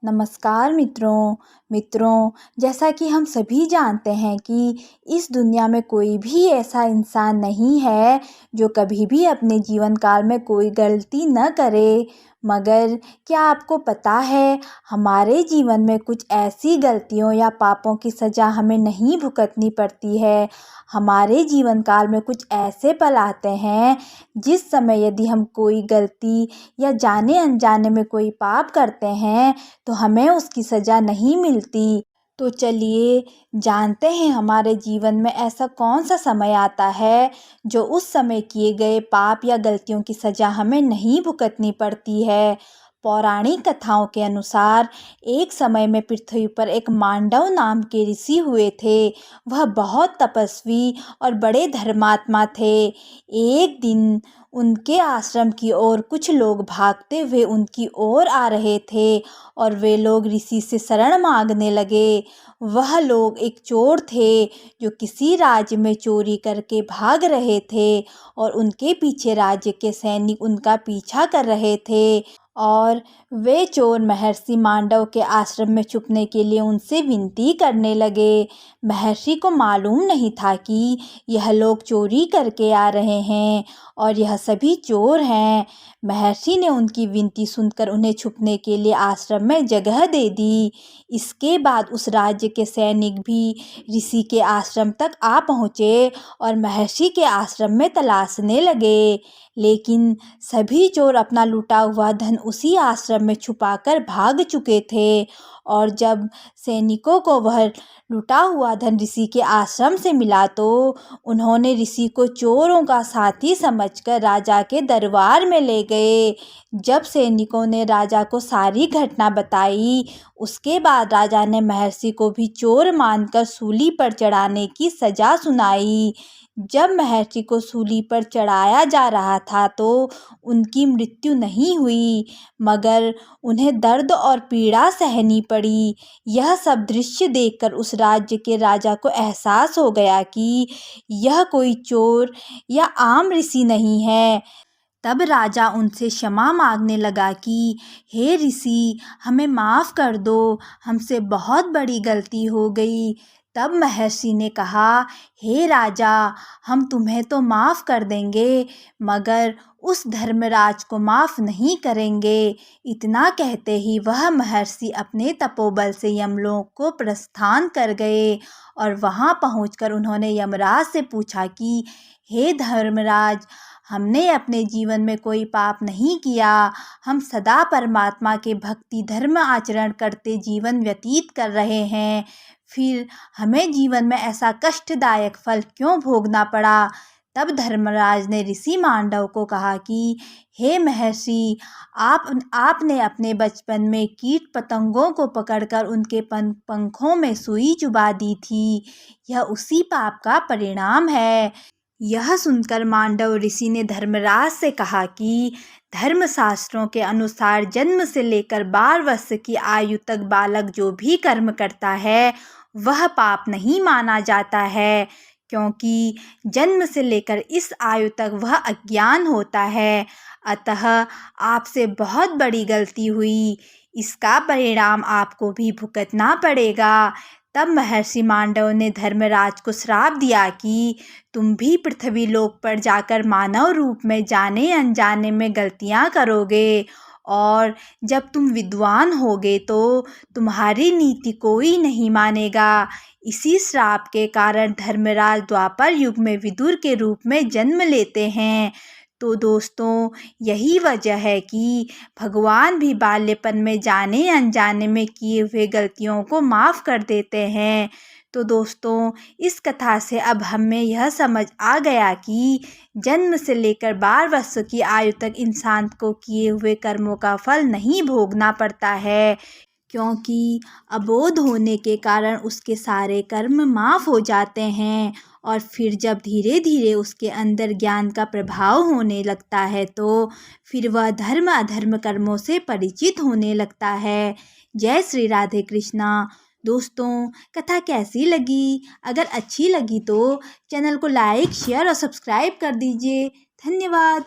नमस्कार मित्रों जैसा कि हम सभी जानते हैं कि इस दुनिया में कोई भी ऐसा इंसान नहीं है जो कभी भी अपने जीवन काल में कोई गलती न करे। मगर क्या आपको पता है, हमारे जीवन में कुछ ऐसी गलतियों या पापों की सज़ा हमें नहीं भुगतनी पड़ती है। हमारे जीवन काल में कुछ ऐसे पल आते हैं जिस समय यदि हम कोई गलती या जाने अनजाने में कोई पाप करते हैं तो हमें उसकी सज़ा नहीं मिलती। तो चलिए जानते हैं हमारे जीवन में ऐसा कौन सा समय आता है जो उस समय किए गए पाप या गलतियों की सज़ा हमें नहीं भुगतनी पड़ती है। पौराणिक कथाओं के अनुसार एक समय में पृथ्वी पर एक मांडव नाम के ऋषि हुए थे। वह बहुत तपस्वी और बड़े धर्मात्मा थे। एक दिन उनके आश्रम की ओर कुछ लोग भागते हुए उनकी ओर आ रहे थे और वे लोग ऋषि से शरण मांगने लगे। वह लोग एक चोर थे जो किसी राज्य में चोरी करके भाग रहे थे और उनके पीछे राज्य के सैनिक उनका पीछा कर रहे थे और वे चोर महर्षि मांडव के आश्रम में छुपने के लिए उनसे विनती करने लगे। महर्षि को मालूम नहीं था कि यह लोग चोरी करके आ रहे हैं और यह सभी चोर हैं। महर्षि ने उनकी विनती सुनकर उन्हें छुपने के लिए आश्रम में जगह दे दी। इसके बाद उस राज्य के सैनिक भी ऋषि के आश्रम तक आ पहुँचे और महर्षि के आश्रम में तलाशने लगे। लेकिन सभी चोर अपना लूटा हुआ धन उसी आश्रम में छुपाकर भाग चुके थे और जब सैनिकों को वह लूटा हुआ धन ऋषि के आश्रम से मिला तो उन्होंने ऋषि को चोरों का साथी समझकर राजा के दरबार में ले गए। जब सैनिकों ने राजा को सारी घटना बताई, उसके बाद राजा ने महर्षि को भी चोर मानकर सूली पर चढ़ाने की सज़ा सुनाई। जब महर्षि को सूली पर चढ़ाया जा रहा था तो उनकी मृत्यु नहीं हुई, मगर उन्हें दर्द और पीड़ा सहनी पड़ी। यह सब दृश्य देखकर उस राज्य के राजा को एहसास हो गया कि यह कोई चोर या आम ऋषि नहीं है। तब राजा उनसे क्षमा मांगने लगा कि हे ऋषि, हमें माफ़ कर दो, हमसे बहुत बड़ी गलती हो गई। तब महर्षि ने कहा, हे राजा, हम तुम्हें तो माफ़ कर देंगे मगर उस धर्मराज को माफ़ नहीं करेंगे। इतना कहते ही वह महर्षि अपने तपोबल से यमलोक को प्रस्थान कर गए और वहां पहुंचकर उन्होंने यमराज से पूछा कि हे धर्मराज, हमने अपने जीवन में कोई पाप नहीं किया, हम सदा परमात्मा के भक्ति धर्म आचरण करते जीवन व्यतीत कर रहे हैं, फिर हमें जीवन में ऐसा कष्टदायक फल क्यों भोगना पड़ा। तब धर्मराज ने ऋषि मांडव को कहा कि हे महर्षि, आपने अपने बचपन में कीट पतंगों को पकड़कर उनके पंखों में सुई चुबा दी थी, यह उसी पाप का परिणाम है। यह सुनकर मांडव ऋषि ने धर्मराज से कहा कि धर्मशास्त्रों के अनुसार जन्म से लेकर 12 वर्ष की आयु तक बालक जो भी कर्म करता है वह पाप नहीं माना जाता है, क्योंकि जन्म से लेकर इस आयु तक वह अज्ञान होता है। अतः आपसे बहुत बड़ी गलती हुई, इसका परिणाम आपको भी भुगतना पड़ेगा। तब महर्षि मांडव ने धर्मराज को श्राप दिया कि तुम भी पृथ्वी लोक पर जाकर मानव रूप में जाने अनजाने में गलतियां करोगे और जब तुम विद्वान होगे तो तुम्हारी नीति कोई नहीं मानेगा। इसी श्राप के कारण धर्मराज द्वापर युग में विदुर के रूप में जन्म लेते हैं। तो दोस्तों, यही वजह है कि भगवान भी बाल्यपन में जाने अनजाने में किए हुए गलतियों को माफ़ कर देते हैं। तो दोस्तों, इस कथा से अब हमें यह समझ आ गया कि जन्म से लेकर 12 वर्ष की आयु तक इंसान को किए हुए कर्मों का फल नहीं भोगना पड़ता है, क्योंकि अबोध होने के कारण उसके सारे कर्म माफ़ हो जाते हैं और फिर जब धीरे धीरे उसके अंदर ज्ञान का प्रभाव होने लगता है तो फिर वह धर्म अधर्म कर्मों से परिचित होने लगता है। जय श्री राधे कृष्णा। दोस्तों, कथा कैसी लगी? अगर अच्छी लगी तो चैनल को लाइक, शेयर और सब्सक्राइब कर दीजिए। धन्यवाद।